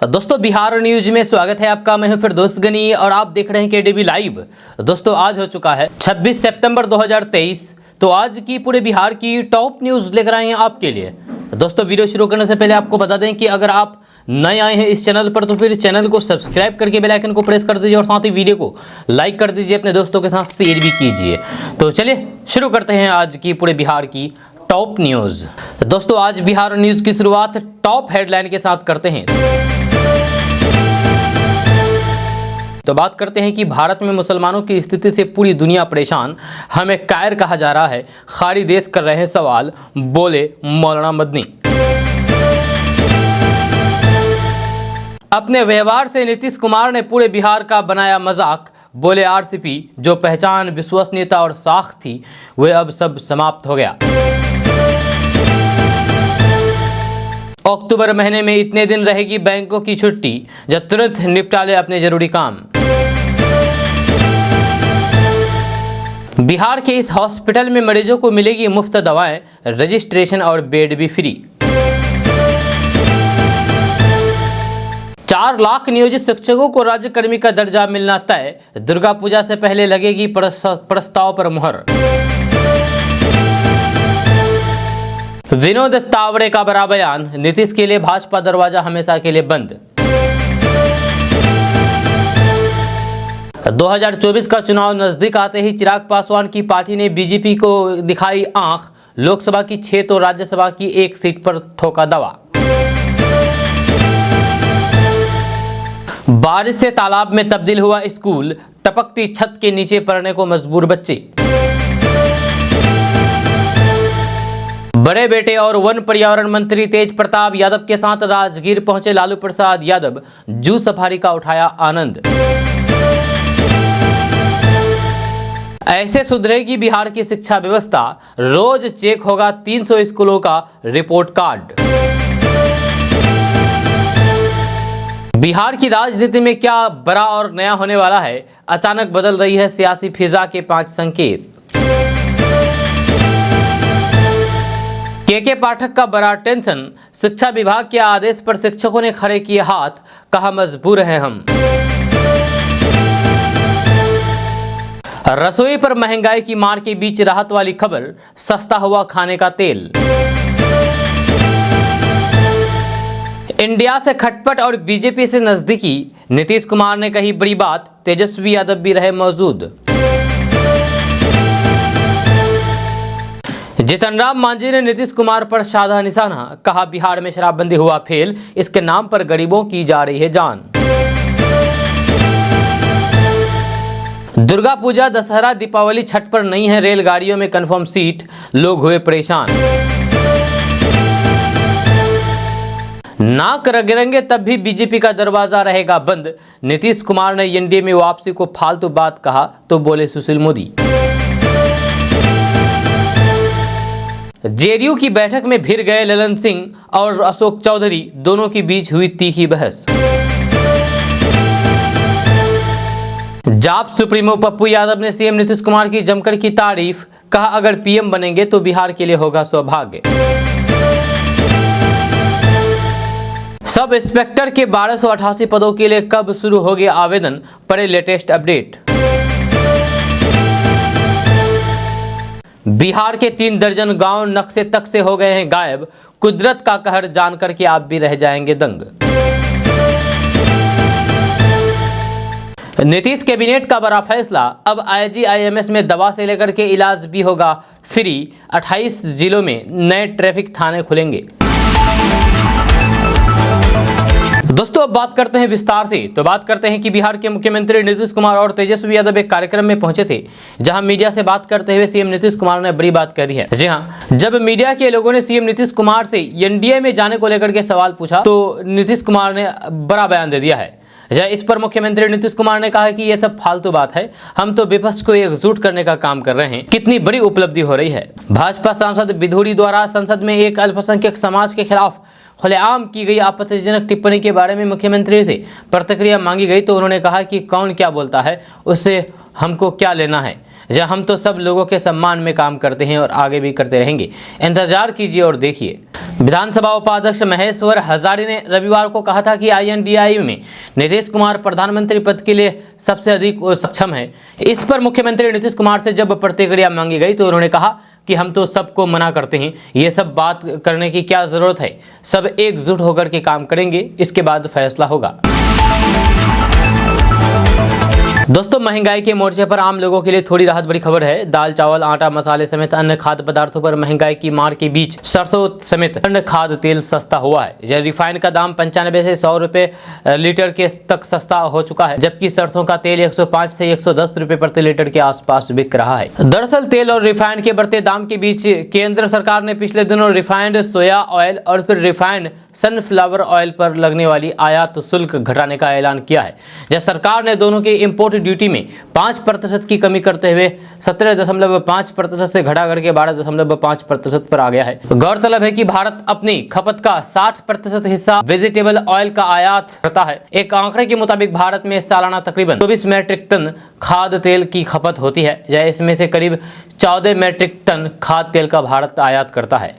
दोस्तों बिहार न्यूज में स्वागत है आपका। मैं हूं फिरदौस गनी और आप देख रहे हैं केडीवी लाइव। दोस्तों आज हो चुका है 26 सितंबर 2023। तो आज की पूरे बिहार की टॉप न्यूज लेकर आए हैं आपके लिए। दोस्तों वीडियो शुरू करने से पहले आपको बता दें कि अगर आप नए आए हैं इस चैनल पर तो फिर चैनल को सब्सक्राइब करके बेल आइकन को प्रेस कर दीजिए और साथ ही वीडियो को लाइक कर दीजिए, अपने दोस्तों के साथ शेयर भी कीजिए। तो चलिए शुरू करते हैं आज की पूरे बिहार की टॉप न्यूज। दोस्तों आज बिहार न्यूज की शुरुआत टॉप हेडलाइन के साथ करते हैं। तो बात करते हैं कि भारत में मुसलमानों की स्थिति से पूरी दुनिया परेशान, हमें कायर कहा जा रहा है, खाड़ी देश कर रहे हैं सवाल, बोले मौलाना मदनी। अपने व्यवहार से नीतीश कुमार ने पूरे बिहार का बनाया मजाक, बोले आरसीपी जो पहचान, विश्वसनीयता और साख थी वे अब सब समाप्त हो गया। अक्टूबर महीने में इतने दिन रहेगी बैंकों की छुट्टी, जब तुरंत निपटा ले अपने जरूरी काम। बिहार के इस हॉस्पिटल में मरीजों को मिलेगी मुफ्त दवाएं, रजिस्ट्रेशन और बेड भी फ्री। 4 लाख नियोजित शिक्षकों को राज्यकर्मी का दर्जा मिलना तय, दुर्गा पूजा से पहले लगेगी प्रस्ताव पर मुहर। विनोद तावड़े का बड़ा बयान, नीतीश के लिए भाजपा दरवाजा हमेशा के लिए बंद। 2024 का चुनाव नजदीक आते ही चिराग पासवान की पार्टी ने बीजेपी को दिखाई आंख, लोकसभा की 6 तो राज्यसभा की 1 सीट पर ठोका दावा। बारिश से तालाब में तब्दील हुआ स्कूल, टपकती छत के नीचे पड़ने को मजबूर बच्चे। बड़े बेटे और वन पर्यावरण मंत्री तेज प्रताप यादव के साथ राजगीर पहुंचे लालू प्रसाद यादव, जू सफारी का उठाया आनंद। ऐसे सुधरेगी बिहार की शिक्षा व्यवस्था, रोज चेक होगा 300 स्कूलों का रिपोर्ट कार्ड। बिहार की राजनीति में क्या बड़ा और नया होने वाला है, अचानक बदल रही है सियासी फिजा के 5 संकेत। के पाठक का बड़ा टेंशन, शिक्षा विभाग के आदेश पर शिक्षकों ने खड़े किए हाथ, कहा मजबूर हैं हम। रसोई पर महंगाई की मार के बीच राहत वाली खबर, सस्ता हुआ खाने का तेल। इंडिया से खटपट और बीजेपी से नजदीकी, नीतीश कुमार ने कही बड़ी बात, तेजस्वी यादव भी रहे मौजूद। जितन राम मांझी ने नीतीश कुमार पर साधा निशाना, कहा बिहार में शराबबंदी हुआ फेल, इसके नाम पर गरीबों की जा रही है जान। दुर्गा पूजा, दशहरा, दीपावली, छठ पर नहीं है रेलगाड़ियों में कंफर्म सीट, लोग हुए परेशान। नाक रगड़ेंगे तब भी बीजेपी का दरवाजा रहेगा बंद, नीतीश कुमार ने एनडीए में वापसी को फालतू बात कहा तो बोले सुशील मोदी। जेडीयू की बैठक में भिड़ गए ललन सिंह और अशोक चौधरी, दोनों के बीच हुई तीखी बहस। जाप सुप्रीमो पप्पू यादव ने सीएम नीतीश कुमार की जमकर की तारीफ, कहा अगर पीएम बनेंगे तो बिहार के लिए होगा सौभाग्य। सब इंस्पेक्टर के 1288 पदों के लिए कब शुरू होंगे आवेदन, पड़े लेटेस्ट अपडेट। बिहार के 3 दर्जन गांव नक्शे तक से हो गए हैं गायब, कुदरत का कहर जानकर के आप भी रह जाएंगे दंग। नीतीश कैबिनेट का बड़ा फैसला, अब आईजीआईएमएस में दवा से लेकर के इलाज भी होगा फ्री, 28 जिलों में नए ट्रैफिक थाने खुलेंगे। दोस्तों अब बात करते हैं विस्तार से। तो बात करते हैं कि बिहार के मुख्यमंत्री नीतीश कुमार और तेजस्वी यादव एक कार्यक्रम में पहुंचे थे, जहां मीडिया से बात करते हुए सीएम नीतीश कुमार ने बड़ी बात कह दी है। जी हां, जब मीडिया के लोगों ने सीएम नीतीश कुमार से एनडीए में जाने को लेकर के सवाल पूछा तो नीतीश कुमार ने बड़ा बयान दे दिया है। इस पर मुख्यमंत्री नीतीश कुमार ने कहा कि यह सब फालतू बात है, हम तो विपक्ष को एकजुट करने का काम कर रहे हैं, कितनी बड़ी उपलब्धि हो रही है। भाजपा सांसद विधुरी द्वारा संसद में एक अल्पसंख्यक समाज के खिलाफ खुलेआम की गई आपत्तिजनक टिप्पणी के बारे में मुख्यमंत्री से प्रतिक्रिया मांगी गई तो उन्होंने कहा कि कौन क्या बोलता है उससे हमको क्या लेना है। जहां हम तो सब लोगों के सम्मान में काम करते हैं और आगे भी करते रहेंगे। इंतजार कीजिए और देखिए। विधानसभा उपाध्यक्ष महेश्वर हजारी ने रविवार को कहा था कि INDI में नीतीश कुमार प्रधानमंत्री पद के लिए सबसे अधिक सक्षम है। इस पर मुख्यमंत्री नीतीश कुमार से जब प्रतिक्रिया मांगी गई तो उन्होंने कहा कि हम तो सबको मना करते हैं, ये सब बात करने की क्या जरूरत है, सब एकजुट होकर के काम करेंगे, इसके बाद फैसला होगा। दोस्तों, महंगाई के मोर्चे पर आम लोगों के लिए थोड़ी राहत भरी खबर है। दाल, चावल, आटा, मसाले समेत अन्य खाद्य पदार्थों पर महंगाई की मार के बीच सरसों समेत अन्य खाद्य तेल सस्ता हुआ है। यह रिफाइन का दाम 95 से 100 रुपए लीटर के तक सस्ता हो चुका है, जबकि सरसों का तेल 105 से 110 रुपए प्रति लीटर के आसपास बिक रहा है। दरअसल तेल और रिफाइन के बढ़ते दाम के बीच केंद्र सरकार ने पिछले दिनों रिफाइंड सोया ऑयल और फिर रिफाइंड सनफ्लावर ऑयल पर लगने वाली आयात शुल्क घटाने का ऐलान किया है। यह सरकार ने दोनों के इम्पोर्ट ड्यूटी में 5% की कमी करते हुए 17.5% से घटा करके 12.5% पर आ गया है। गौरतलब है कि भारत अपनी खपत का 60% हिस्सा वेजिटेबल ऑयल का आयात करता है। एक आंकड़े के मुताबिक भारत में सालाना तकरीबन 24 मैट्रिक टन खाद्य तेल की खपत होती है, या इसमें से करीब 14 मैट्रिक टन खाद्य तेल का भारत आयात करता है।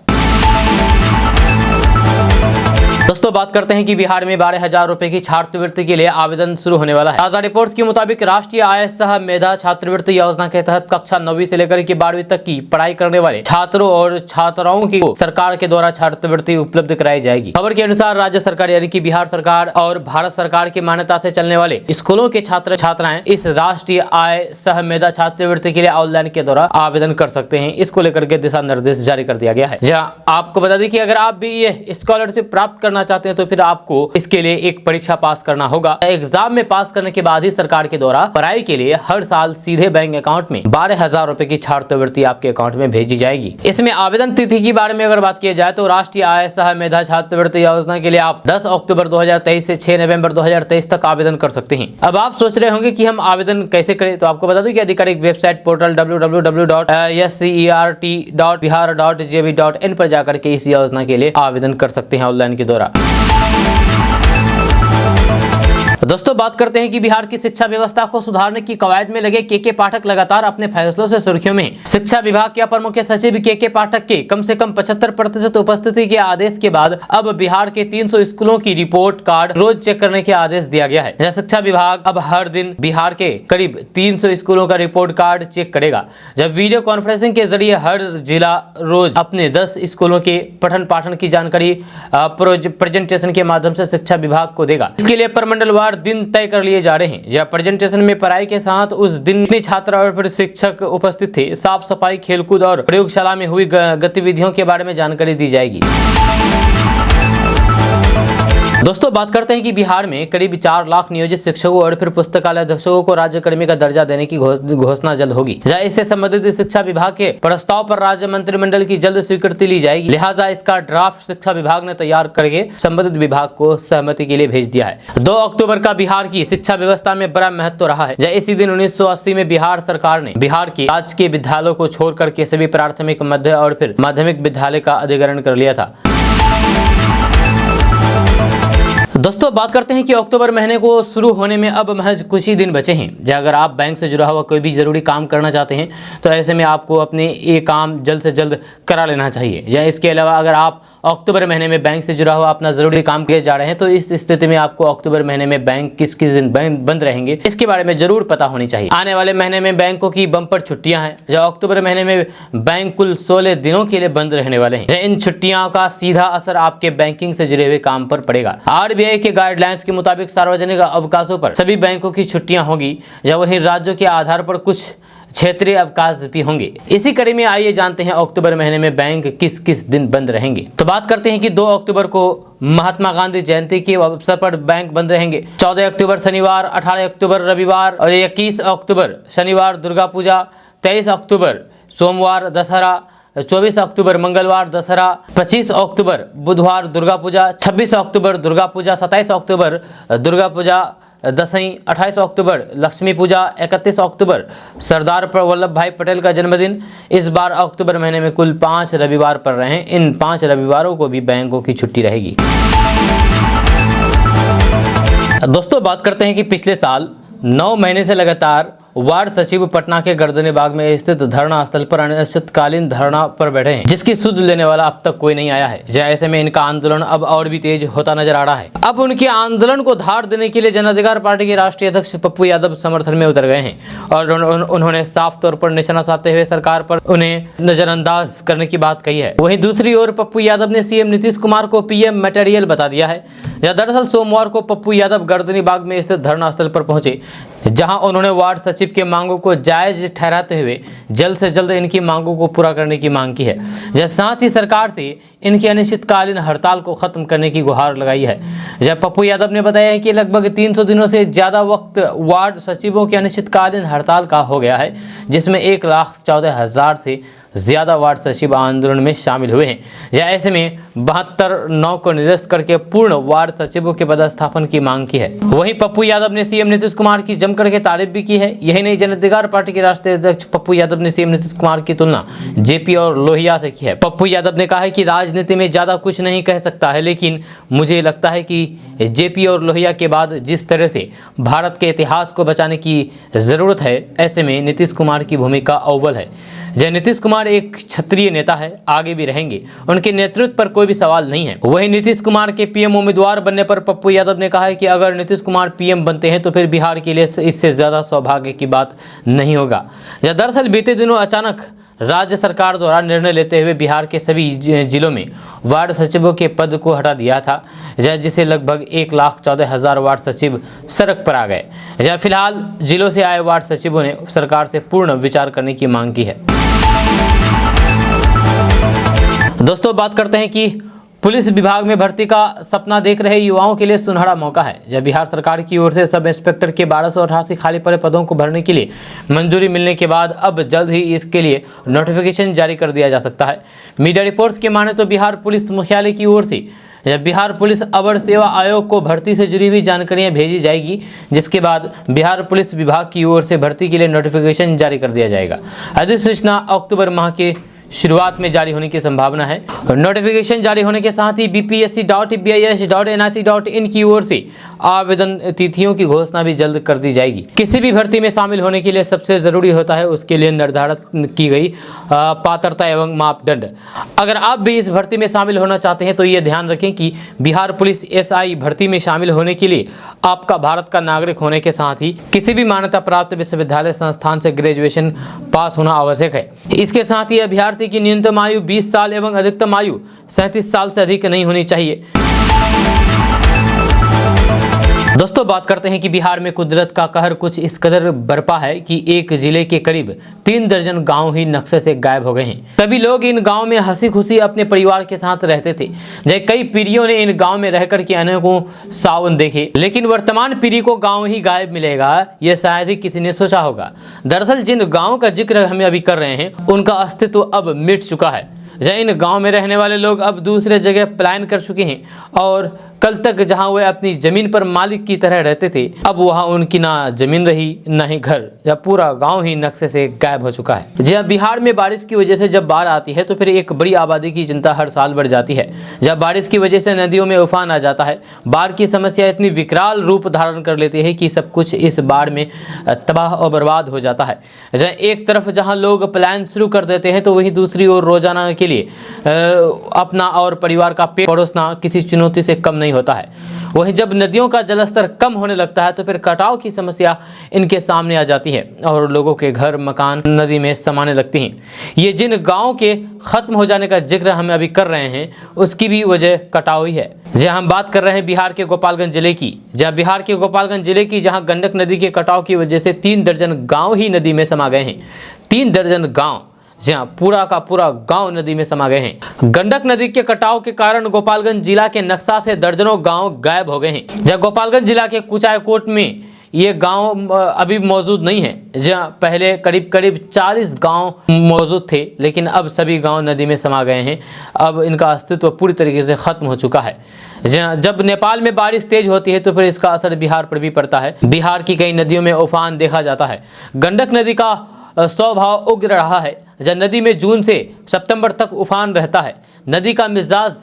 दोस्तों, बात करते हैं कि बिहार में 12,000 रुपए की छात्रवृत्ति के लिए आवेदन शुरू होने वाला है। ताजा रिपोर्ट्स के मुताबिक राष्ट्रीय आय सह मेधा छात्रवृत्ति योजना के तहत कक्षा 9वीं से लेकर के 12वीं तक की पढ़ाई करने वाले छात्रों और छात्राओं की सरकार के द्वारा छात्रवृत्ति उपलब्ध कराई जाएगी। खबर के अनुसार राज्य सरकार यानी कि बिहार सरकार और भारत सरकार की मान्यता से चलने वाले स्कूलों के छात्र छात्राएं इस राष्ट्रीय आय सह मेधा छात्रवृत्ति के लिए ऑनलाइन के द्वारा आवेदन कर सकते हैं। इसको लेकर के दिशा निर्देश जारी कर दिया गया है। जहाँ आपको बता दें कि अगर आप भी ये स्कॉलरशिप प्राप्त करना चाहते हैं तो फिर आपको इसके लिए एक परीक्षा पास करना होगा। एग्जाम में पास करने के बाद ही सरकार के द्वारा पढ़ाई के लिए हर साल सीधे बैंक अकाउंट में 12,000 रुपए की छात्रवृत्ति आपके अकाउंट में भेजी जाएगी। इसमें आवेदन तिथि के बारे में अगर बात की जाए तो राष्ट्रीय आय सह मेधा छात्रवृत्ति योजना के लिए आप 10 अक्टूबर 2023 से 6 नवंबर 2023 तक आवेदन कर सकते हैं। अब आप सोच रहे होंगे कि हम आवेदन कैसे करें, तो आपको बता दूं कि आधिकारिक वेबसाइट पोर्टल www.scert.bihar.gov.in पर जाकर के इस योजना के लिए आवेदन कर सकते हैं ऑनलाइन के द्वारा। दोस्तों, बात करते हैं कि बिहार की शिक्षा व्यवस्था को सुधारने की कवायद में लगे के पाठक लगातार अपने फैसलों से सुर्खियों में। शिक्षा विभाग के अपर मुख्य सचिव के पाठक के कम से कम 75% उपस्थिति के आदेश के बाद अब बिहार के 300 स्कूलों की रिपोर्ट कार्ड रोज चेक करने के आदेश दिया गया है। शिक्षा विभाग अब हर दिन बिहार के करीब 300 स्कूलों का रिपोर्ट कार्ड चेक करेगा। जब वीडियो कॉन्फ्रेंसिंग के जरिए हर जिला रोज अपने 10 स्कूलों के पठन पाठन की जानकारी प्रेजेंटेशन के माध्यम से शिक्षा विभाग को देगा। इसके लिए प्रमंडलवार दिन तय कर लिए जा रहे हैं। यह प्रेजेंटेशन में पढ़ाई के साथ उस दिन कितने छात्र और फिर शिक्षक उपस्थित थे, साफ सफाई, खेलकूद और प्रयोगशाला में हुई गतिविधियों के बारे में जानकारी दी जाएगी। दोस्तों, बात करते हैं कि बिहार में करीब 4 लाख नियोजित शिक्षकों और फिर पुस्तकालय अधीक्षकों को राज्यकर्मी का दर्जा देने की घोषणा जल्द होगी। इससे संबंधित शिक्षा विभाग के प्रस्ताव पर राज्य मंत्रिमंडल की जल्द स्वीकृति ली जाएगी। लिहाजा इसका ड्राफ्ट शिक्षा विभाग ने तैयार करके संबंधित विभाग को सहमति के लिए भेज दिया है। 2 अक्टूबर का बिहार की शिक्षा व्यवस्था में बड़ा महत्व रहा है। इसी दिन 1980 में बिहार सरकार ने बिहार के राजकीय विद्यालयों को छोड़ करके सभी प्राथमिक, मध्य और फिर माध्यमिक विद्यालय का अधिग्रहण कर लिया था। दोस्तों, बात करते हैं कि अक्टूबर महीने को शुरू होने में अब महज कुछ ही दिन बचे हैं। अगर आप बैंक से जुड़ा हुआ कोई भी जरूरी काम करना चाहते हैं तो ऐसे में आपको अपने ये काम जल्द से जल्द करा लेना चाहिए। या इसके अलावा अगर आप अक्टूबर महीने में बैंक से जुड़ा हुआ अपना जरूरी काम किए जा रहे हैं तो इस स्थिति में आपको अक्टूबर महीने में बैंक किस किस दिन बंद रहेंगे इसके बारे में जरूर पता होनी चाहिए। आने वाले महीने में बैंकों की बम्पर छुट्टियां हैं। जो अक्टूबर महीने में बैंक कुल 16 दिनों के लिए बंद रहने वाले हैं। इन छुट्टियों का सीधा असर आपके बैंकिंग से जुड़े हुए काम पर पड़ेगा। RBI के गाइडलाइंस के मुताबिक सार्वजनिक अवकाशों पर सभी बैंकों की छुट्टियां होगी, जब वहीं राज्यों के आधार पर कुछ क्षेत्रीय अवकाश भी होंगे। इसी कड़ी में आइए जानते हैं अक्टूबर महीने में बैंक किस किस दिन बंद रहेंगे। तो बात करते हैं कि 2 अक्टूबर को महात्मा गांधी जयंती के अवसर पर बैंक बंद रहेंगे। 14 अक्टूबर शनिवार, 18 अक्टूबर रविवार और 21 अक्टूबर शनिवार दुर्गा पूजा, 23 अक्टूबर सोमवार दशहरा, 24 अक्टूबर मंगलवार दशहरा, 25 अक्टूबर बुधवार दुर्गा पूजा, 26 अक्टूबर दुर्गा पूजा, 27 अक्टूबर दुर्गा पूजा दशईं, 28 अक्टूबर लक्ष्मी पूजा, 31 अक्टूबर सरदार वल्लभ भाई पटेल का जन्मदिन। इस बार अक्टूबर महीने में कुल 5 रविवार पड़ रहे हैं। इन 5 रविवारों को भी बैंकों की छुट्टी रहेगी। दोस्तों, बात करते हैं कि पिछले साल 9 महीने से लगातार वार्ड सचिव पटना के गर्दनीबाग में स्थित धरना स्थल पर अनिश्चितकालीन धरना पर बैठे हैं, जिसकी सुध लेने वाला अब तक कोई नहीं आया है। ऐसे में इनका आंदोलन अब और भी तेज होता नजर आ रहा है। अब उनके आंदोलन को धार देने के लिए जन अधिकार पार्टी के राष्ट्रीय अध्यक्ष पप्पू यादव समर्थन में उतर गए हैं और उन्होंने साफ तौर पर निशाना साधते हुए सरकार पर उन्हें नजरअंदाज करने की बात कही है। वहीं दूसरी ओर पप्पू यादव ने सीएम नीतीश कुमार को पीएम मटेरियल बता दिया है। दरअसल सोमवार को पप्पू यादव गर्दनीबाग में स्थित धरना स्थल पर पहुंचे, जहां उन्होंने वार्ड सचिव के मांगों को जायज ठहराते हुए जल्द से जल्द इनकी मांगों को पूरा करने की मांग की है। साथ ही सरकार से इनकी अनिश्चितकालीन हड़ताल को खत्म करने की गुहार लगाई है। जब पप्पू यादव ने बताया है कि लगभग 300 दिनों से ज्यादा वक्त वार्ड सचिवों की अनिश्चितकालीन हड़ताल का हो गया है, जिसमें 1,14,000 से ज्यादा वार्ड सचिव आंदोलन में शामिल हुए हैं। ऐसे में 72 9 को निरस्त करके पूर्ण वार्ड सचिवों के पदस्थापन की मांग की है। वहीं पप्पू यादव ने सीएम नीतीश कुमार की जमकर के तारीफ भी की है। यही नहीं, जन अधिकार पार्टी के राष्ट्रीय अध्यक्ष पप्पू यादव ने सीएम नीतीश कुमार की तुलना जेपी और लोहिया से की है। पप्पू यादव ने कहा है कि राजनीति में ज्यादा कुछ नहीं कह सकता है, लेकिन मुझे लगता है कि जेपी और लोहिया के बाद जिस तरह से भारत के इतिहास को बचाने की जरूरत है, ऐसे में नीतीश कुमार की भूमिका अव्वल है। नीतीश कुमार एक क्षत्रिय नेता है, आगे भी रहेंगे, उनके नेतृत्व पर कोई भी सवाल नहीं है। वहीं नीतीश कुमार के पीएम उम्मीदवार बनने पर पप्पू यादव ने कहा है कि अगर नीतीश कुमार पीएम बनते हैं तो फिर बिहार के लिए इससे ज्यादा सौभाग्य की बात नहीं होगा। दरअसल बीते दिनों अचानक राज्य सरकार द्वारा निर्णय लेते हुए बिहार के सभी जिलों में वार्ड सचिवों के पद को हटा दिया था, जिससे लगभग 1,14,000 वार्ड सचिव सड़क पर आ गए। फिलहाल जिलों से आए वार्ड सचिवों ने सरकार से पूर्ण विचार करने की मांग की है। दोस्तों, बात करते हैं कि पुलिस विभाग में भर्ती का सपना देख रहे युवाओं के लिए सुनहरा मौका है। जब बिहार सरकार की ओर से सब इंस्पेक्टर के 1288 खाली पड़े पदों को भरने के लिए मंजूरी मिलने के बाद अब जल्द ही इसके लिए नोटिफिकेशन जारी कर दिया जा सकता है। मीडिया रिपोर्ट्स के माने तो बिहार पुलिस मुख्यालय की ओर से बिहार पुलिस अवर सेवा आयोग को भर्ती से जुड़ी हुई जानकारियां भेजी जाएगी, जिसके बाद बिहार पुलिस विभाग की ओर से भर्ती के लिए नोटिफिकेशन जारी कर दिया जाएगा। अधिसूचना अक्टूबर माह के शुरुआत में जारी होने की संभावना है। नोटिफिकेशन जारी होने के साथ ही bpsc.bis.nic.in की ओर से आवेदन तिथियों की घोषणा भी जल्द कर दी जाएगी। किसी भी भर्ती में शामिल होने के लिए सबसे जरूरी होता है उसके लिए निर्धारित की गई पात्रता एवं मापदंड। अगर आप भी इस भर्ती में शामिल होना चाहते हैं तो ये ध्यान रखें कि बिहार पुलिस एसआई भर्ती में शामिल होने के लिए आपका भारत का नागरिक होने के साथ ही किसी भी मान्यता प्राप्त विश्वविद्यालय संस्थान से ग्रेजुएशन पास होना आवश्यक है। इसके साथ ही अभ्यर्थी की न्यूनतम आयु 20 साल एवं अधिकतम आयु 37 साल से अधिक नहीं होनी चाहिए। दोस्तों, बात करते हैं कि बिहार में कुदरत का कहर कुछ इस कदर बरपा है कि एक जिले के करीब 3 दर्जन गांव ही नक्शे से गायब हो गए हैं। सभी लोग इन गांव में हंसी खुशी अपने परिवार के साथ रहते थे। कई पीढ़ियों ने इन गांव में रहकर के अनेकों सावन देखे, लेकिन वर्तमान पीढ़ी को गांव ही गायब मिलेगा, यह शायद ही किसी ने सोचा होगा। दरअसल जिन गाँव का जिक्र हम अभी कर रहे हैं उनका अस्तित्व अब मिट चुका है। इन गांव में रहने वाले लोग अब दूसरे जगह पलायन कर चुके हैं और कल तक जहां वे अपनी जमीन पर मालिक की तरह रहते थे, अब वहां उनकी ना जमीन रही ना ही घर। जब पूरा गांव ही नक्शे से गायब हो चुका है। जब बिहार में बारिश की वजह से जब बाढ़ आती है तो फिर एक बड़ी आबादी की चिंता हर साल बढ़ जाती है। जब बारिश की वजह से नदियों में उफान आ जाता है, बाढ़ की समस्या इतनी विकराल रूप धारण कर लेती है कि सब कुछ इस बाढ़ में तबाह और बर्बाद हो जाता है। एक तरफ जहाँ लोग पलायन शुरू कर देते हैं तो वहीं दूसरी ओर रोजाना के लिए अपना और परिवार का पेट परोसना किसी चुनौती से कम नहीं होता है। वहीं जब नदियों का जलस्तर कम होने लगता है तो फिर कटाव की समस्या इनके सामने आ जाती है और लोगों के घर मकान नदी में समाने लगती हैं। ये जिन गाँव के खत्म हो जाने का जिक्र हम अभी कर रहे हैं उसकी भी वजह कटाव ही है। जहाँ हम बात कर रहे हैं बिहार के गोपालगंज जिले की, जहाँ गंडक नदी के कटाव की वजह से 3 दर्जन गाँव ही नदी में समा गए हैं। 3 दर्जन गाँव, जहाँ पूरा का पूरा गांव नदी में समा गए हैं। गंडक नदी के कटाव के कारण गोपालगंज जिला के नक्शा से दर्जनों गांव गायब हो गए हैं। जहाँ गोपालगंज जिला के कुचायकोट में ये गांव अभी मौजूद नहीं है, जहाँ पहले करीब 40 गांव मौजूद थे, लेकिन अब सभी गांव नदी में समा गए हैं। अब इनका अस्तित्व पूरी तरीके से खत्म हो चुका है। जब नेपाल में बारिश तेज होती है तो फिर इसका असर बिहार पर भी पड़ता है। बिहार की कई नदियों में उफान देखा जाता है। गंडक नदी का स्वभाव उग्र रहा है। जब नदी में जून से सितंबर तक उफान रहता है। नदी का मिजाज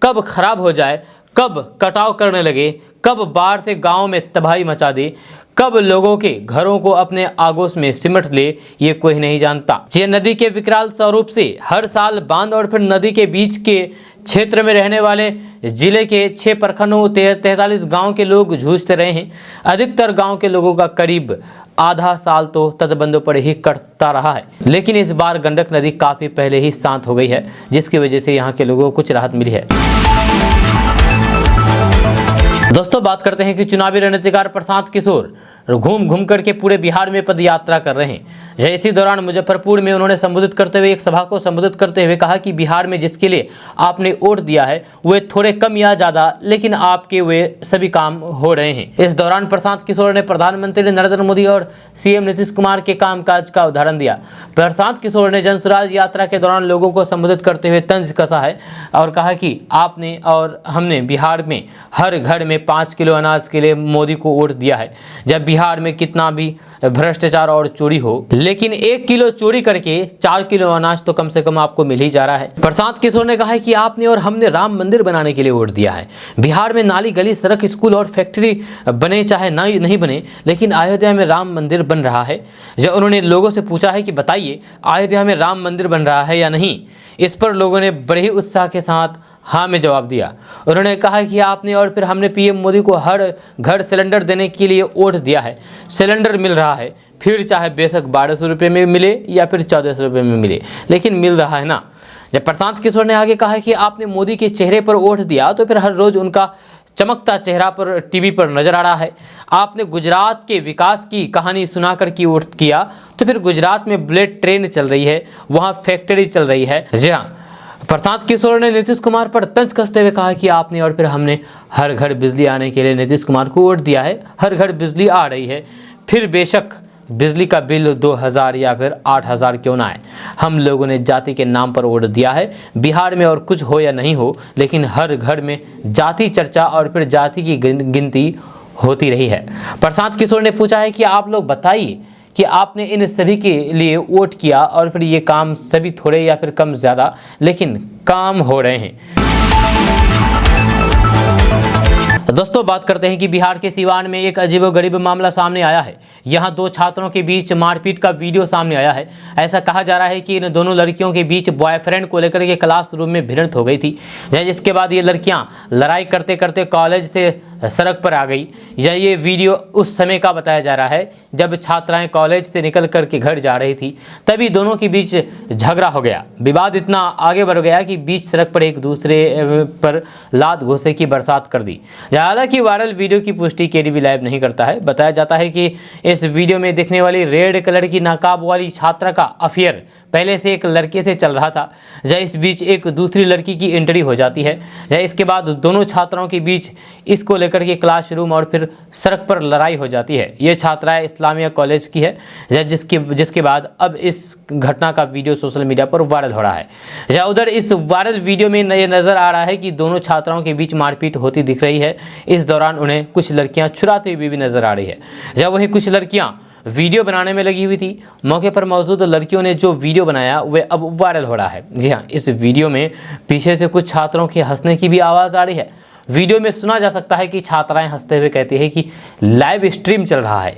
कब खराब हो जाए, कब कटाव करने लगे, कब बाढ़ से गांव में तबाही मचा दे, कब लोगों के घरों को अपने आगोश में सिमट ले, ये कोई नहीं जानता। ये नदी के विकराल स्वरूप से हर साल बांध और फिर नदी के बीच के क्षेत्र में रहने वाले जिले के 6 प्रखंडों 43 गांव के लोग जूझते रहे हैं। अधिकतर गांव के लोगों का करीब आधा साल तो तटबंधों पर ही कटता रहा है, लेकिन इस बार गंडक नदी काफी पहले ही शांत हो गई है, जिसकी वजह से यहाँ के लोगों को कुछ राहत मिली है। दोस्तों, बात करते हैं कि चुनावी रणनीतिकार प्रशांत किशोर घूम घूम करके पूरे बिहार में पद यात्रा कर रहे हैं। इसी दौरान मुजफ्फरपुर में उन्होंने संबोधित करते हुए एक सभा को संबोधित करते हुए कहा कि बिहार में जिसके लिए आपने वोट दिया है वे थोड़े कम या ज्यादा, लेकिन आपके वे सभी काम हो रहे हैं। इस दौरान प्रशांत किशोर ने प्रधानमंत्री नरेंद्र मोदी और सीएम नीतीश कुमार के कामकाज का उदाहरण दिया। प्रशांत किशोर ने जनसुराज यात्रा के दौरान लोगों को संबोधित करते हुए तंज कसा है और कहा कि आपने और हमने बिहार में हर घर में 5 किलो अनाज के लिए मोदी को वोट दिया है। जब बिहार में कितना भी भ्रष्टाचार और चोरी हो, लेकिन 1 किलो चोरी करके 4 किलो अनाज तो कम से कम आपको मिल ही जा रहा है। प्रशांत किशोर ने कहा है कि आपने और हमने राम मंदिर बनाने के लिए वोट दिया है। बिहार में नाली गली सड़क स्कूल और फैक्ट्री बने चाहे नहीं बने, लेकिन अयोध्या में राम मंदिर बन रहा है। जब उन्होंने लोगों से पूछा है कि बताइए अयोध्या में राम मंदिर बन रहा है या नहीं, इस पर लोगों ने बड़े ही उत्साह के साथ हाँ में जवाब दिया। उन्होंने कहा कि आपने और फिर हमने पीएम मोदी को हर घर सिलेंडर देने के लिए वोट दिया है। सिलेंडर मिल रहा है, फिर चाहे बेशक 1200 रुपये में मिले या फिर 1400 रुपये में मिले, लेकिन मिल रहा है ना। जब प्रशांत किशोर ने आगे कहा कि आपने मोदी के चेहरे पर वोट दिया तो फिर हर रोज उनका चमकता चेहरा पर टीवी पर नजर आ रहा है। आपने गुजरात के विकास की कहानी सुनाकर की वोट किया तो फिर गुजरात में बुलेट ट्रेन चल रही है, वहाँ फैक्ट्री चल रही है। जी हाँ, प्रशांत किशोर ने नीतीश कुमार पर तंज कसते हुए कहा कि आपने और फिर हमने हर घर बिजली आने के लिए नीतीश कुमार को वोट दिया है। हर घर बिजली आ रही है, फिर बेशक बिजली का बिल 2000 या फिर 8000 क्यों ना आए, हम लोगों ने जाति के नाम पर वोट दिया है। बिहार में और कुछ हो या नहीं हो, लेकिन हर घर में जाति चर्चा और फिर जाति की गिनती होती रही है। प्रशांत किशोर ने पूछा है कि आप लोग बताइए कि आपने इन सभी के लिए वोट किया और फिर ये काम सभी थोड़े या फिर कम ज़्यादा, लेकिन काम हो रहे हैं। दोस्तों, बात करते हैं कि बिहार के सिवान में एक अजीबोगरीब मामला सामने आया है। यहाँ 2 छात्रों के बीच मारपीट का वीडियो सामने आया है। ऐसा कहा जा रहा है कि इन दोनों लड़कियों के बीच बॉयफ्रेंड को लेकर के क्लासरूम में भिड़ंत हो गई थी, जिसके बाद ये लड़कियां लड़ाई करते करते कॉलेज से सड़क पर आ गई। ये वीडियो उस समय का बताया जा रहा है जब छात्राएं कॉलेज से निकल करके घर जा रही थी, तभी दोनों के बीच झगड़ा हो गया। विवाद इतना आगे बढ़ गया कि बीच सड़क पर एक दूसरे पर लात घूंसे की बरसात कर दी। हालांकि वायरल वीडियो की पुष्टि केडीबी लाइव नहीं करता है। बताया जाता है कि इस वीडियो में दिखने वाली रेड कलर की नकाब वाली छात्रा का अफेयर पहले से एक लड़के से चल रहा था। इस बीच एक दूसरी लड़की की एंट्री हो जाती है। इसके बाद दोनों छात्राओं के बीच इसको लेकर के क्लासरूम और फिर सड़क पर लड़ाई हो जाती है। ये छात्रा इस्लामिया कॉलेज की है, जिसके बाद अब इस घटना का वीडियो सोशल मीडिया पर वायरल हो रहा है। उधर इस वायरल वीडियो में ये नजर आ रहा है कि दोनों छात्राओं के बीच मारपीट होती दिख रही है। इस दौरान उन्हें कुछ लड़कियां छुड़ाती हुई भी नजर आ रही है। वहीं कुछ लड़कियां वीडियो बनाने में लगी हुई थी। मौके पर मौजूद लड़कियों ने जो वीडियो बनाया वे अब वायरल हो रहा है। जी हाँ, इस वीडियो में पीछे से कुछ छात्रों के हंसने की भी आवाज़ आ रही है। वीडियो में सुना जा सकता है कि छात्राएं हंसते हुए कहती है कि लाइव स्ट्रीम चल रहा है।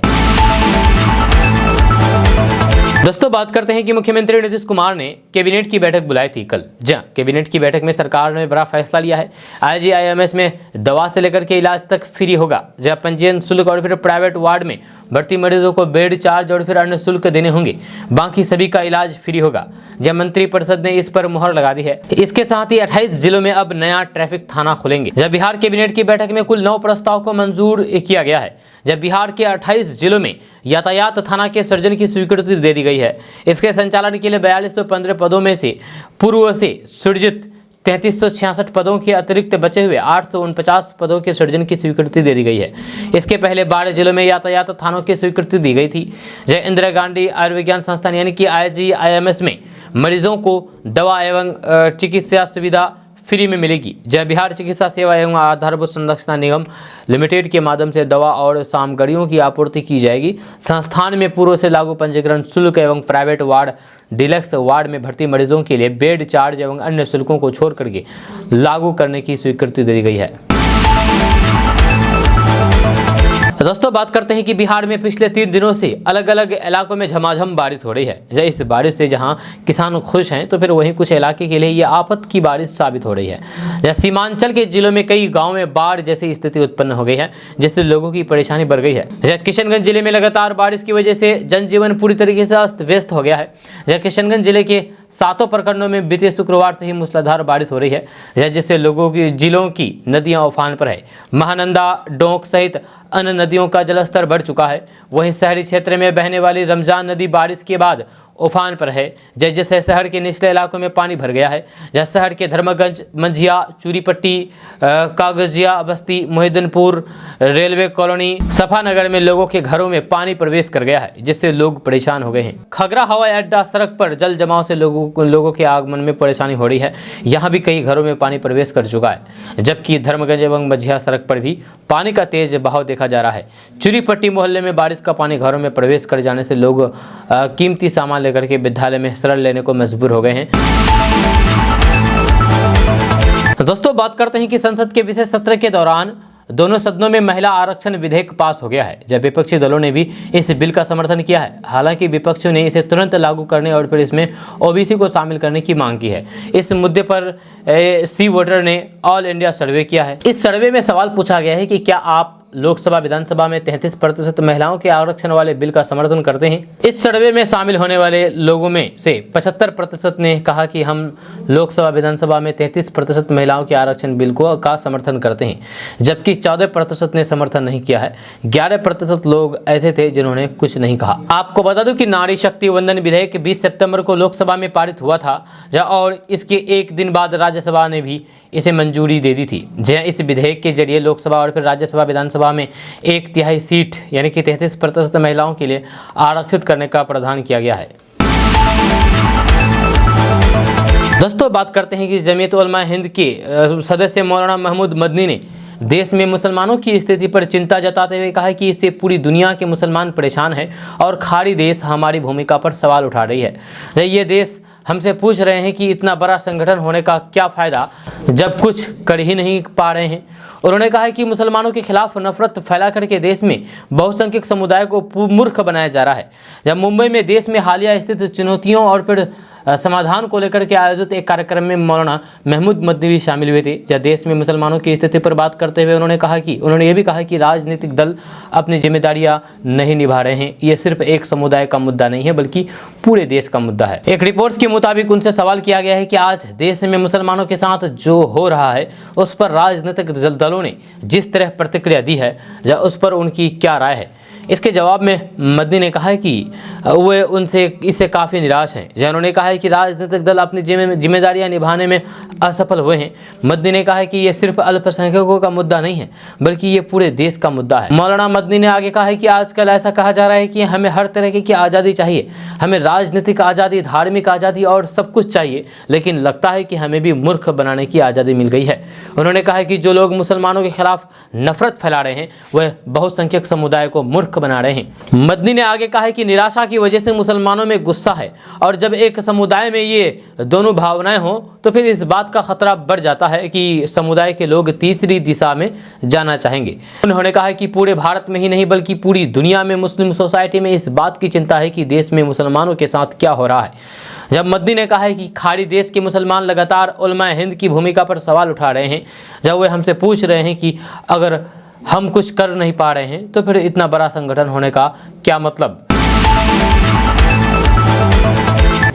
दोस्तों, बात करते हैं कि मुख्यमंत्री नीतीश कुमार ने कैबिनेट की बैठक बुलाई थी कल। जहां कैबिनेट की बैठक में सरकार ने बड़ा फैसला लिया है। IGIMS में दवा से लेकर के इलाज तक फ्री होगा। जहां पंजीयन शुल्क और फिर प्राइवेट वार्ड में भर्ती मरीजों को बेड चार्ज और फिर अन्य शुल्क देने होंगे। बाकी सभी का इलाज फ्री होगा। जब मंत्रिपरिषद ने इस पर मुहर लगा दी है। इसके साथ ही 28 जिलों में अब नया ट्रैफिक थाना खुलेंगे। जब बिहार कैबिनेट की बैठक में कुल 9 प्रस्ताव को मंजूर किया गया है। जब बिहार के 28 जिलों में यातायात थाना के सृजन की स्वीकृति दे दी गई है। इसके संचालन के लिए 4215 पदों में से पूर्व से सृजित 3366 पदों के अतिरिक्त बचे हुए 849 पदों के सृजन की स्वीकृति दे दी गई है। इसके पहले 12 जिलों में यातायात थानों की स्वीकृति दी गई थी। जय इंदिरा गांधी आयुर्विज्ञान संस्थान यानी कि IGIMS में मरीजों को दवा एवं चिकित्सा सुविधा फ्री में मिलेगी। जय बिहार चिकित्सा सेवा एवं आधारभूत संरचना निगम लिमिटेड के माध्यम से दवा और सामग्रियों की आपूर्ति की जाएगी। संस्थान में पूर्व से लागू पंजीकरण शुल्क एवं प्राइवेट वार्ड, डिलक्स वार्ड में भर्ती मरीजों के लिए बेड चार्ज एवं अन्य शुल्कों को छोड़ करके लागू करने की स्वीकृति दी गई है। दोस्तों बात करते हैं कि बिहार में पिछले 3 दिनों से अलग अलग इलाकों में झमाझम बारिश हो रही है। इस बारिश से जहां किसान खुश हैं तो फिर वहीं कुछ इलाके के लिए ये आफत की बारिश साबित हो रही है। सीमांचल के जिलों में कई गांव में बाढ़ जैसी स्थिति उत्पन्न हो गई है, जिससे लोगों की परेशानी बढ़ गई है। किशनगंज जिले में लगातार बारिश की वजह से जनजीवन पूरी तरीके से अस्त व्यस्त हो गया है। किशनगंज जिले के 7 प्रखंडों में बीते शुक्रवार से ही मूसलाधार बारिश हो रही है, जिससे लोगों की जिलों की नदियां उफान पर है। महानंदा, डोंक सहित अन्य नदियों का जलस्तर बढ़ चुका है। वहीं शहरी क्षेत्र में बहने वाली रमजान नदी बारिश के बाद उफान पर है, जिससे शहर के निचले इलाकों में पानी भर गया है। जहाँ शहर के धर्मगंज, मंझिया, चूरीपट्टी, कागजिया बस्ती, मोहिद्दीनपुर, रेलवे कॉलोनी, सफानगर में लोगों के घरों में पानी प्रवेश कर गया है, जिससे लोग परेशान हो गए हैं। खगरा हवाई अड्डा सड़क पर जल जमाव से लोगों के आगमन में परेशानी हो रही है। यहाँ भी कई घरों में पानी प्रवेश कर चुका है, जबकि धर्मगंज एवं मंझिया सड़क पर भी पानी का तेज बहाव देखा जा रहा है। चूरीपट्टी मोहल्ले में बारिश का पानी घरों में प्रवेश कर जाने से लोग कीमती सामान लेकर के विद्यालय में शरण लेने को मजबूर हो गए हैं। दोस्तों बात करते हैं कि संसद के विशेष सत्र के दौरान दोनों सदनों में महिला आरक्षण विधेयक पास हो गया है, जब विपक्षी दलों ने भी इस बिल का समर्थन किया है। हालांकि विपक्षियों ने इसे तुरंत लागू करने और फिर इसमें ओबीसी को शामिल करने की मांग की है। इस मुद्दे पर सी वोटर ने ऑल इंडिया सर्वे किया है। इस सर्वे में सवाल पूछा गया है कि क्या आप लोकसभा विधानसभा में 33% महिलाओं के आरक्षण वाले बिल का समर्थन करते हैं। इस सर्वे में शामिल होने वाले लोगों में से 75% ने कहा कि हम लोकसभा विधानसभा में 33% महिलाओं के आरक्षण बिल का समर्थन करते हैं, जबकि 14% ने समर्थन नहीं किया है। 11% लोग ऐसे थे जिन्होंने कुछ नहीं कहा। आपको बता दूं कि नारी शक्ति वंदन विधेयक 20 सितंबर को लोकसभा में पारित हुआ था, और इसके एक दिन बाद राज्यसभा ने भी इसे मंजूरी दे दी थी। इस विधेयक के जरिए लोकसभा और फिर राज्यसभा विधानसभा में 1/3 सीट यानी कि 33% महिलाओं के लिए आरक्षित करने का प्रावधान किया गया है। दोस्तों बात करते हैं कि जमीयत उलमा हिंद के सदस्य मौलाना महमूद मदनी ने देश में मुसलमानों की स्थिति पर चिंता जताते हुए कहा है कि इससे पूरी दुनिया के मुसलमान परेशान हैं और खाड़ी देश हमारी भूमिका पर सवाल उठा रही है। ये देश हमसे पूछ रहे हैं कि इतना बड़ा संगठन होने का क्या फ़ायदा जब कुछ कर ही नहीं पा रहे हैं। उन्होंने कहा है कि मुसलमानों के खिलाफ नफरत फैला करके देश में बहुसंख्यक समुदाय को मूर्ख बनाया जा रहा है। जब मुंबई में देश में हालिया स्थित चुनौतियों और फिर समाधान को लेकर के आयोजित एक कार्यक्रम में मौलाना महमूद मदनी भी शामिल हुए थे। जब देश में मुसलमानों की स्थिति पर बात करते हुए उन्होंने ये भी कहा कि राजनीतिक दल अपनी जिम्मेदारियां नहीं निभा रहे हैं। ये सिर्फ एक समुदाय का मुद्दा नहीं है, बल्कि पूरे देश का मुद्दा है। एक रिपोर्ट के मुताबिक उनसे सवाल किया गया है कि आज देश में मुसलमानों के साथ जो हो रहा है उस पर राजनीतिक दलों ने जिस तरह प्रतिक्रिया दी है, उस पर उनकी क्या राय है। इसके जवाब में मदनी ने कहा है कि वे उनसे इससे काफ़ी निराश हैं। उन्होंने कहा है कि राजनीतिक दल अपनी जिम्मेदारियां निभाने में असफल हुए हैं। मदनी ने कहा है कि ये सिर्फ अल्पसंख्यकों का मुद्दा नहीं है, बल्कि ये पूरे देश का मुद्दा है। मौलाना मदनी ने आगे कहा है कि आजकल ऐसा कहा जा रहा है कि हमें हर तरह की आज़ादी चाहिए, हमें राजनीतिक आज़ादी, धार्मिक आज़ादी और सब कुछ चाहिए, लेकिन लगता है कि हमें भी मूर्ख बनाने की आज़ादी मिल गई है। उन्होंने कहा है कि जो लोग मुसलमानों के खिलाफ नफरत फैला रहे हैं वह बहुसंख्यक समुदाय को मूर्ख बना रहे हैं। मदनी ने आगे कहा है कि निराशा की वजह से मुसलमानों में गुस्सा है, और जब एक समुदाय में ये दोनों भावनाएं हो तो फिर इस बात का खतरा बढ़ जाता है कि समुदाय के लोग तीसरी दिशा में जाना चाहेंगे। उन्होंने कहा है कि पूरे भारत में ही नहीं बल्कि पूरी दुनिया में मुस्लिम सोसाइटी में इस बात की चिंता है कि देश में मुसलमानों के साथ क्या हो रहा है। जब मदनी ने कहा है कि खाड़ी देश के मुसलमान लगातार उलमा हिंद की भूमिका पर सवाल उठा रहे हैं, जब वे हमसे पूछ रहे हैं कि अगर हम कुछ कर नहीं पा रहे हैं तो फिर इतना बड़ा संगठन होने का क्या मतलब।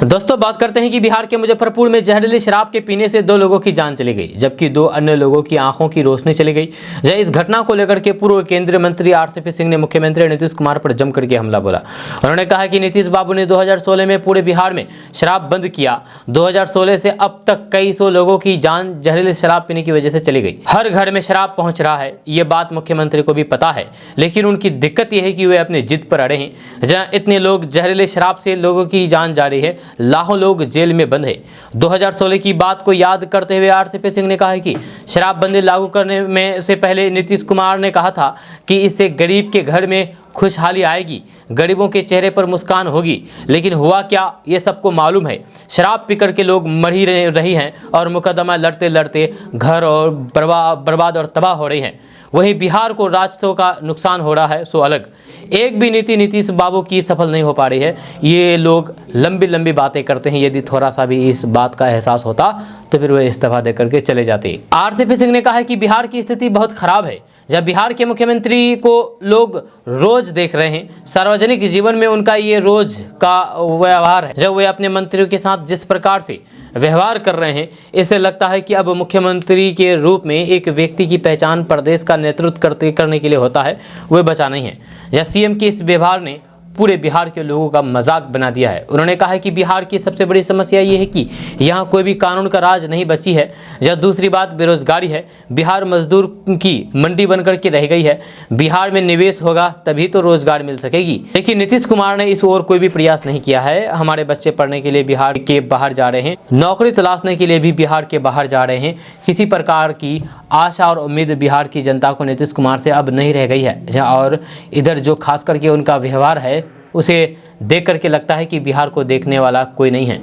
दोस्तों बात करते हैं कि बिहार के मुजफ्फरपुर में जहरीली शराब के पीने से 2 लोगों की जान चली गई, जबकि 2 अन्य लोगों की आंखों की रोशनी चली गई। इस घटना को लेकर के पूर्व केंद्रीय मंत्री आरसीपी सिंह ने मुख्यमंत्री नीतीश कुमार पर जमकर के हमला बोला। उन्होंने कहा कि नीतीश बाबू ने 2016 में पूरे बिहार में शराब बंद किया। 2016 से अब तक कई सौ लोगों की जान जहरीली शराब पीने की वजह से चली गई। हर घर में शराब पहुंच रहा है, ये बात मुख्यमंत्री को भी पता है, लेकिन उनकी दिक्कत यह है कि वे अपने जिद पर अड़े हैं। जहाँ इतने लोग जहरीली शराब से लोगों की जान जा रही है, लाखों लोग जेल में बंद है। 2016 की बात को याद करते हुए आरसीपी सिंह ने कहा है कि शराबबंदी लागू करने में से पहले नीतीश कुमार ने कहा था कि इससे गरीब के घर में खुशहाली आएगी, गरीबों के चेहरे पर मुस्कान होगी, लेकिन हुआ क्या ये सबको मालूम है। शराब पीकर के लोग मर ही रही हैं और मुकदमा लड़ते लड़ते घर और बर्बाद और तबाह हो रही हैं। वहीं बिहार को राजस्व का नुकसान हो रहा है, सो अलग एक भी नीति नीतीश बाबू की सफल नहीं हो पा रही है। ये लोग लंबी लंबी बातें करते हैं, यदि थोड़ा सा भी इस बात का एहसास होता तो फिर वे इस्तीफा दे करके चले जाते। आरसीपी सिंह ने कहा है कि बिहार की स्थिति बहुत खराब है। जब बिहार के मुख्यमंत्री को लोग रोज देख रहे हैं, सार्वजनिक जीवन में उनका ये रोज का व्यवहार है, जब वे अपने मंत्रियों के साथ जिस प्रकार से व्यवहार कर रहे हैं, इससे लगता है कि अब मुख्यमंत्री के रूप में एक व्यक्ति की पहचान प्रदेश का नेतृत्व करने के लिए होता है, वह बचा नहीं है। या सीएम के इस व्यवहार ने पूरे बिहार के लोगों का मजाक बना दिया है। उन्होंने कहा है कि बिहार की सबसे बड़ी समस्या ये है कि यहाँ कोई भी कानून का राज नहीं बची है। या दूसरी बात बेरोजगारी है। बिहार मजदूर की मंडी बनकर के रह गई है। बिहार में निवेश होगा तभी तो रोजगार मिल सकेगी। लेकिन नीतीश कुमार ने इस ओर कोई भी प्रयास नहीं किया है। हमारे बच्चे पढ़ने के लिए बिहार के बाहर जा रहे हैं, नौकरी तलाशने के लिए भी बिहार के बाहर जा रहे हैं। किसी प्रकार की आशा और उम्मीद बिहार की जनता को नीतीश कुमार से अब नहीं रह गई है। और इधर जो खास करके उनका व्यवहार है, उसे देख करके लगता है कि बिहार को देखने वाला कोई नहीं है।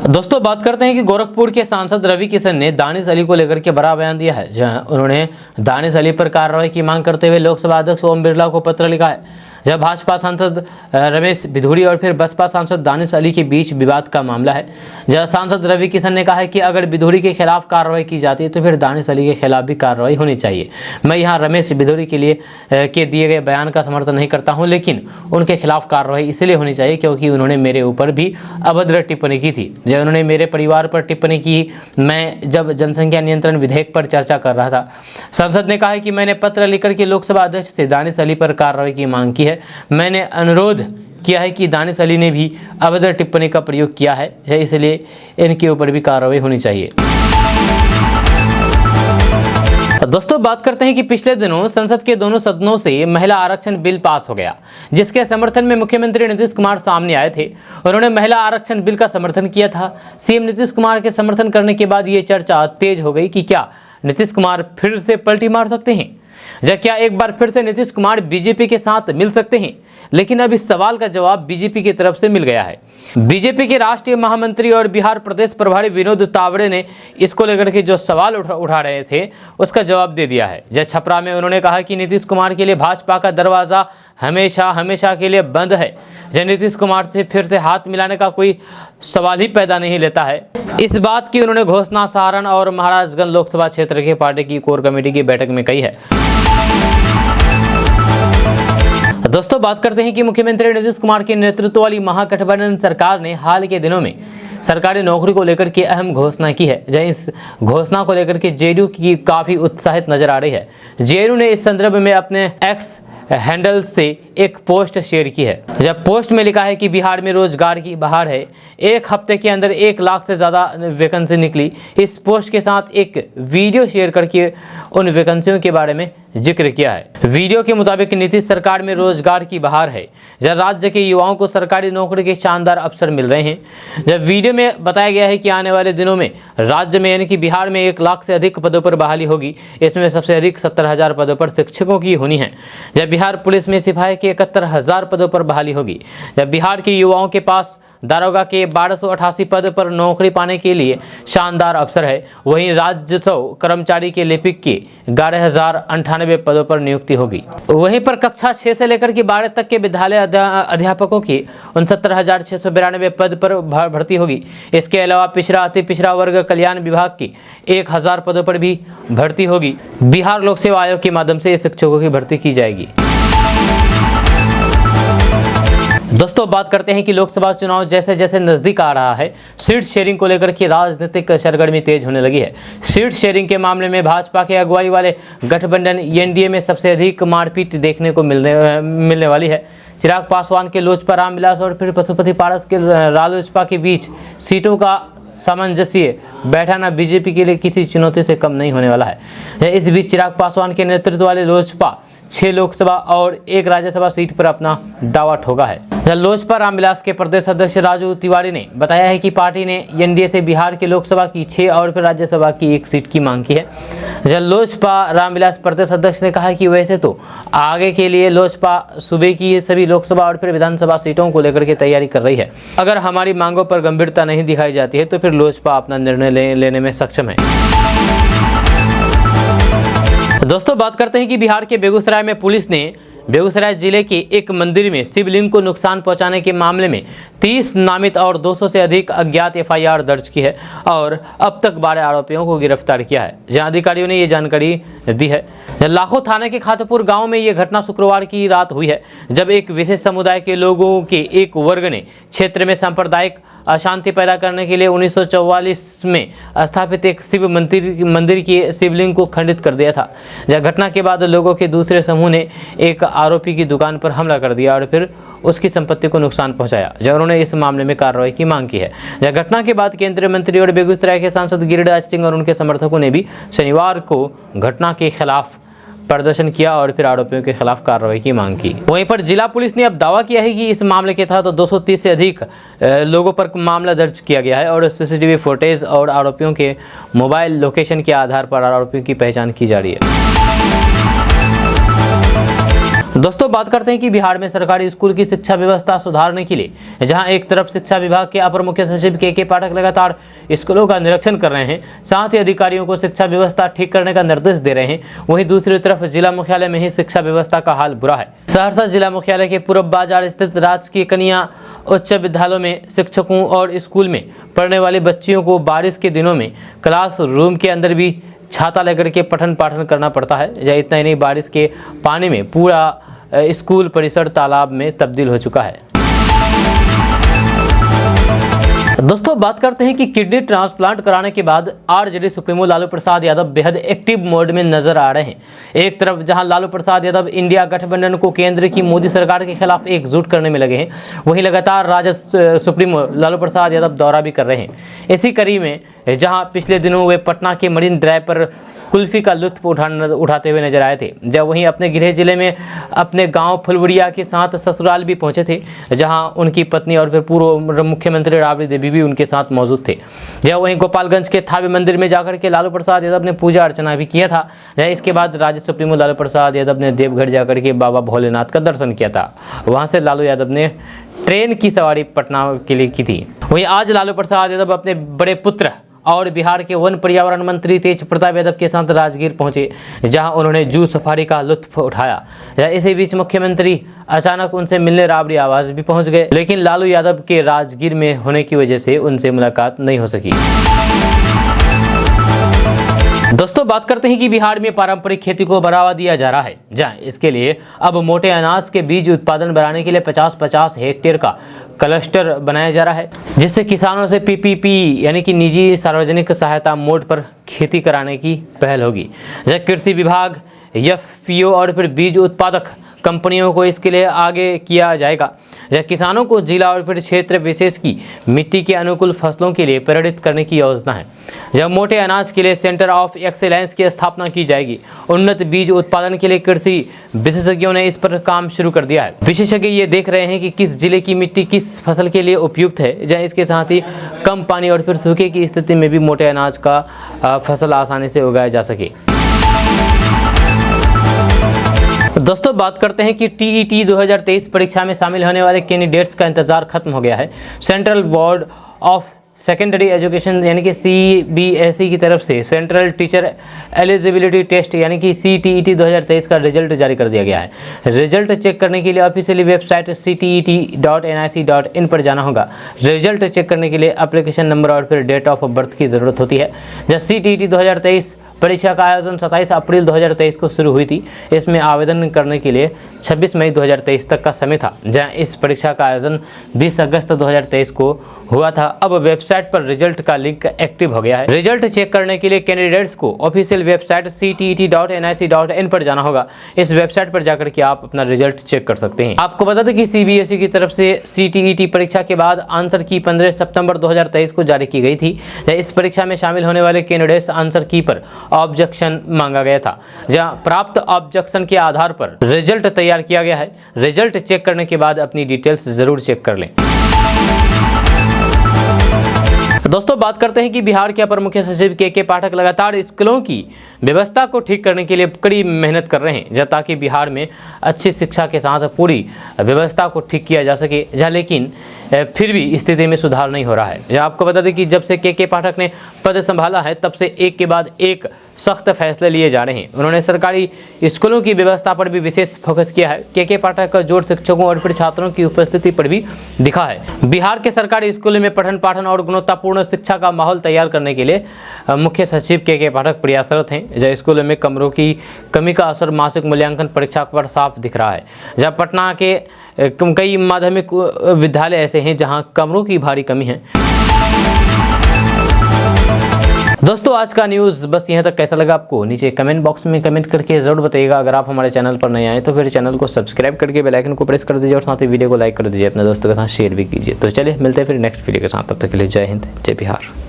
दोस्तों, बात करते हैं कि गोरखपुर के सांसद रवि किशन ने दानिश अली को लेकर के बड़ा बयान दिया है। जहां उन्होंने दानिश अली पर कार्रवाई की मांग करते हुए लोकसभा अध्यक्ष ओम बिरला को पत्र लिखा है। जब भाजपा सांसद रमेश बिधूड़ी और फिर बसपा सांसद दानिश अली के बीच विवाद का मामला है। जब सांसद रवि किशन ने कहा है कि अगर बिधूड़ी के खिलाफ कार्रवाई की जाती है तो फिर दानिश अली के खिलाफ भी कार्रवाई होनी चाहिए। मैं यहाँ रमेश बिधूड़ी के लिए के दिए गए बयान का समर्थन नहीं करता हूँ, लेकिन उनके खिलाफ कार्रवाई इसलिए होनी चाहिए क्योंकि उन्होंने मेरे ऊपर भी अभद्र टिप्पणी की थी। जब उन्होंने मेरे परिवार पर टिप्पणी की, मैं जब जनसंख्या नियंत्रण विधेयक पर चर्चा कर रहा था, संसद ने कहा है कि मैंने पत्र लिखकर के लोकसभा अध्यक्ष से दानिश अली पर कार्रवाई की मांग की है। मैंने अनुरोध किया है कि दानिश अली ने भी अभद्र टिप्पणी का प्रयोग किया है, इसलिए इनके ऊपर भी कार्रवाई होनी चाहिए। दोस्तों, बात करते हैं कि पिछले दिनों संसद के दोनों सदनों से महिला आरक्षण बिल पास हो गया, जिसके समर्थन में मुख्यमंत्री नीतीश कुमार सामने आए थे। उन्होंने महिला आरक्षण बिल का समर्थन किया था। सीएम नीतीश कुमार के समर्थन करने के बाद ये चर्चा तेज हो गई कि क्या नीतीश कुमार फिर से पलटी मार सकते हैं, या क्या एक बार फिर से नीतीश कुमार बीजेपी के साथ मिल सकते हैं। लेकिन अब इस सवाल का जवाब बीजेपी की तरफ से मिल गया है। बीजेपी के राष्ट्रीय महामंत्री और बिहार प्रदेश प्रभारी विनोद तावड़े ने इसको लेकर के जो सवाल उठा रहे थे, उसका जवाब दे दिया है। जय छपरा में उन्होंने कहा कि नीतीश कुमार के लिए भाजपा का दरवाजा हमेशा हमेशा के लिए बंद है। जय नीतीश कुमार से फिर से हाथ मिलाने का कोई सवाल ही पैदा नहीं लेता है। इस बात की उन्होंने घोषणा सहारन और महाराजगंज लोकसभा क्षेत्र के पार्टी की कोर कमेटी की बैठक में कही है। दोस्तों, बात करते हैं कि मुख्यमंत्री नीतीश कुमार के नेतृत्व वाली महागठबंधन सरकार ने हाल के दिनों में सरकारी नौकरी को लेकर के अहम घोषणा की है। जहाँ इस घोषणा को लेकर के जेडीयू की काफी उत्साहित नजर आ रही है। जेडीयू ने इस संदर्भ में अपने एक्स हैंडल से एक पोस्ट शेयर की है। जब पोस्ट में लिखा है कि बिहार में रोजगार की बहार है, एक हफ्ते के अंदर 1 लाख से ज़्यादा वैकेंसी निकली। इस पोस्ट के साथ एक वीडियो शेयर करके उन वैकेंसियों के बारे में जिक्र किया है। वीडियो के मुताबिक नीतीश सरकार में रोजगार की बहार है, जब राज्य के युवाओं को सरकारी नौकरी के शानदार अवसर मिल रहे हैं। जब वीडियो में बताया गया है कि आने वाले दिनों में राज्य में यानी कि बिहार में 1 लाख से अधिक पदों पर बहाली होगी। इसमें सबसे अधिक 70,000 पदों पर शिक्षकों की होनी है। जब बिहार पुलिस में सिपाही के 71,000 पदों पर बहाली होगी। जब बिहार के युवाओं के पास दारोगा के 1288 पद पर नौकरी पाने के लिए शानदार अवसर है। वहीं राजस्व कर्मचारी के लिपिक के 11,098 पदों पर नियुक्ति होगी। वहीं पर कक्षा 6 से लेकर के 12 तक के विद्यालय अध्यापकों की 69,692 पद पर भर्ती होगी। इसके अलावा पिछड़ा अति पिछड़ा वर्ग कल्याण विभाग की 1,000 पदों पर भी भर्ती होगी। बिहार लोक सेवा आयोग के माध्यम से शिक्षकों की भर्ती की जाएगी। दोस्तों, बात करते हैं कि लोकसभा चुनाव जैसे जैसे नजदीक आ रहा है, सीट शेयरिंग को लेकर के राजनीतिक सरगर्मी तेज होने लगी है। सीट शेयरिंग के मामले में भाजपा के अगुवाई वाले गठबंधन एनडीए में सबसे अधिक मारपीट देखने को मिलने वाली है। चिराग पासवान के लोजपा रामविलास और फिर पशुपति पारस के रालोसपा के बीच सीटों का सामंजस्य बैठाना बीजेपी के लिए किसी चुनौती से कम नहीं होने वाला है। इस बीच चिराग पासवान के नेतृत्व वाले लोजपा 6 लोकसभा और 1 राज्यसभा सीट पर अपना दावा ठोका है। लोजपा रामविलास के प्रदेश अध्यक्ष राजू तिवारी ने बताया है कि पार्टी ने एनडीए से बिहार के लोकसभा की 6 और फिर राज्यसभा की 1 सीट की मांग की है। लोजपा रामविलास प्रदेश अध्यक्ष ने कहा कि वैसे तो आगे के लिए लोजपा सूबे की सभी लोकसभा और फिर विधानसभा सीटों को लेकर के तैयारी कर रही है। अगर हमारी मांगों पर गंभीरता नहीं दिखाई जाती है तो फिर लोजपा अपना निर्णय लेने में सक्षम है। दोस्तों, बात करते हैं कि बिहार के बेगूसराय में पुलिस ने बेगूसराय जिले के एक मंदिर में शिवलिंग को नुकसान पहुंचाने के मामले में 30 नामित और 200 से अधिक अज्ञात एफआईआर दर्ज की है और अब तक 12 आरोपियों को गिरफ्तार किया है। जहां अधिकारियों ने ये जानकारी दी है। लाखों थाने के खातेपुर गांव में ये घटना शुक्रवार की रात हुई है, जब एक विशेष समुदाय के लोगों के एक वर्ग ने क्षेत्र में सांप्रदायिक अशांति पैदा करने के लिए 1944 में स्थापित एक शिव मंदिर की शिवलिंग को खंडित कर दिया था। यह घटना के बाद लोगों के दूसरे समूह ने एक आरोपी की दुकान पर हमला कर दिया और फिर उसकी संपत्ति को नुकसान पहुंचाया। जब उन्होंने इस मामले में कार्रवाई की मांग की है। यह घटना के बाद केंद्रीय मंत्री और बेगूसराय के सांसद गिरिराज सिंह और उनके समर्थकों ने भी शनिवार को घटना के खिलाफ प्रदर्शन किया और फिर आरोपियों के खिलाफ कार्रवाई की मांग की। वहीं पर जिला पुलिस ने अब दावा किया है कि इस मामले के तहत 230 से अधिक लोगों पर मामला दर्ज किया गया है और सीसीटीवी फुटेज और आरोपियों के मोबाइल लोकेशन के आधार पर आरोपियों की पहचान की जा रही है। दोस्तों, बात करते हैं कि बिहार में सरकारी स्कूल की शिक्षा व्यवस्था सुधारने के लिए जहां एक तरफ शिक्षा विभाग के अपर मुख्य सचिव के पाठक लगातार स्कूलों का निरीक्षण कर रहे हैं, साथ ही अधिकारियों को शिक्षा व्यवस्था ठीक करने का निर्देश दे रहे हैं, वहीं दूसरी तरफ जिला मुख्यालय में ही शिक्षा व्यवस्था का हाल बुरा है। सहरसा जिला मुख्यालय के पूर्व बाजार स्थित राजकीय कन्या उच्च विद्यालयों में शिक्षकों और स्कूल में पढ़ने वाली बच्चियों को बारिश के दिनों में क्लास रूम के अंदर भी छाता लेकर के पठन पाठन करना पड़ता है। या इतना ही नहीं, बारिश के पानी में पूरा स्कूल परिसर तालाब में तब्दील हो चुका है। दोस्तों, बात करते हैं कि किडनी ट्रांसप्लांट कराने के बाद आरजेडी सुप्रीमो लालू प्रसाद यादव बेहद एक्टिव मोड में नजर आ रहे हैं। एक तरफ जहां लालू प्रसाद यादव इंडिया गठबंधन को केंद्र की मोदी सरकार के खिलाफ एकजुट करने में लगे हैं, वहीं लगातार राजद सुप्रीमो लालू प्रसाद यादव दौरा भी कर रहे हैं। इसी कड़ी में जहां पिछले दिनों वे पटना के मरीन ड्राइव पर कुल्फी का लुत्फ उठाते हुए नजर आए थे, जब वहीं अपने गृह जिले में अपने गांव फुलवड़िया के साथ ससुराल भी पहुंचे थे, जहां उनकी पत्नी और फिर पूर्व मुख्यमंत्री राबड़ी देवी भी उनके साथ मौजूद थे। जब वहीं गोपालगंज के थावे मंदिर में जाकर के लालू प्रसाद यादव ने पूजा अर्चना भी किया था। इसके बाद राजद सुप्रीमो लालू प्रसाद यादव ने देवघर जाकर के बाबा भोलेनाथ का दर्शन किया था। वहां से लालू यादव ने ट्रेन की सवारी पटना के लिए की थी। वहीं आज लालू प्रसाद यादव अपने बड़े पुत्र और बिहार के वन पर्यावरण मंत्री तेज प्रताप यादव के साथ राजगीर पहुंचे, जहां उन्होंने जू सफारी का लुत्फ उठाया। इसी बीच मुख्यमंत्री अचानक उनसे मिलने राबड़ी आवास भी पहुंच गए, लेकिन लालू यादव के राजगीर में होने की वजह से उनसे मुलाकात नहीं हो सकी। दोस्तों, बात करते हैं कि बिहार में पारंपरिक खेती को बढ़ावा दिया जा रहा है, जहां इसके लिए अब मोटे अनाज के बीज उत्पादन बढ़ाने के लिए 50-50 हेक्टेयर का क्लस्टर बनाया जा रहा है, जिससे किसानों से पीपीपी यानी कि निजी सार्वजनिक सहायता मोड पर खेती कराने की पहल होगी। जब कृषि विभाग, एफपीओ और फिर बीज उत्पादक कंपनियों को इसके लिए आगे किया जाएगा। यह किसानों को जिला और फिर क्षेत्र विशेष की मिट्टी के अनुकूल फसलों के लिए प्रेरित करने की योजना है। जब मोटे अनाज के लिए सेंटर ऑफ एक्सीलेंस की स्थापना की जाएगी। उन्नत बीज उत्पादन के लिए कृषि विशेषज्ञों ने इस पर काम शुरू कर दिया है। विशेषज्ञ ये देख रहे हैं कि किस जिले की मिट्टी किस फसल के लिए उपयुक्त है। जहाँ इसके साथ ही कम पानी और फिर सूखे की स्थिति में भी मोटे अनाज का फसल आसानी से उगाया जा सके। दोस्तों, बात करते हैं कि टीईटी 2023 परीक्षा में शामिल होने वाले कैंडिडेट्स का इंतजार खत्म हो गया है। Central board of secondary education यानी कि CBSE की तरफ से सेंट्रल टीचर एलिजिबिलिटी टेस्ट यानी कि CTET 2023 का रिजल्ट जारी कर दिया गया है। रिजल्ट चेक करने के लिए ऑफिशियली वेबसाइट ctet.nic.in पर जाना होगा। रिजल्ट चेक करने के लिए एप्लीकेशन नंबर और फिर डेट ऑफ बर्थ की ज़रूरत होती है। जब CTET 2023 परीक्षा का आयोजन 27 अप्रैल 2023 को शुरू हुई थी। इसमें आवेदन करने के लिए 26 मई 2023 तक का समय था, जहां इस परीक्षा का आयोजन 20 अगस्त 2023 को हुआ था, अब वेबसाइट पर रिजल्ट का लिंक एक्टिव हो गया है। रिजल्ट चेक करने के लिए कैंडिडेट्स को ऑफिशियल वेबसाइट ctet.nic.in पर जाना होगा। इस वेबसाइट पर जाकर के आप अपना रिजल्ट चेक कर सकते हैं। आपको बता दें कि CBSE की तरफ से CTET परीक्षा के बाद आंसर की 15 सितंबर 2023 को जारी की गई थी। इस परीक्षा में शामिल होने वाले कैंडिडेट्स आंसर की पर ऑब्जेक्शन मांगा गया था, जहां प्राप्त ऑब्जेक्शन के आधार पर रिजल्ट तैयार किया गया है। रिजल्ट चेक करने के बाद अपनी डिटेल्स जरूर चेक कर लें। दोस्तों बात करते हैं कि बिहार के अपर मुख्य सचिव के पाठक लगातार स्कूलों की व्यवस्था को ठीक करने के लिए कड़ी मेहनत कर रहे हैं, ताकि बिहार में अच्छी शिक्षा के साथ पूरी व्यवस्था को ठीक किया जा सके। लेकिन फिर भी स्थिति में सुधार नहीं हो रहा है। आपको बता दें कि जब से के पाठक ने पद संभाला है, तब से एक के बाद एक सख्त फैसले लिए जा रहे हैं। उन्होंने सरकारी स्कूलों की व्यवस्था पर भी विशेष फोकस किया है। के पाठक का जोर शिक्षकों और फिर छात्रों की उपस्थिति पर भी दिखा है। बिहार के सरकारी स्कूलों में पठन पाठन और गुणवत्तापूर्ण शिक्षा का माहौल तैयार करने के लिए मुख्य सचिव के पाठक प्रयासरत हैं। जहाँ स्कूलों में कमरों की कमी का असर मासिक मूल्यांकन परीक्षा पर साफ दिख रहा है। जहाँ पटना के कई माध्यमिक विद्यालय ऐसे हैं जहां कमरों की भारी कमी है। दोस्तों आज का न्यूज़ बस यहाँ तक। कैसा लगा आपको नीचे कमेंट बॉक्स में कमेंट करके जरूर बताइएगा। अगर आप हमारे चैनल पर नए आए तो फिर चैनल को सब्सक्राइब करके बेल आइकन को प्रेस कर दीजिए और साथ ही वीडियो को लाइक कर दीजिए, अपने दोस्तों के साथ शेयर भी कीजिए। तो चलिए मिलते हैं फिर नेक्स्ट वीडियो के साथ, तब तक के लिए जय हिंद, जय बिहार।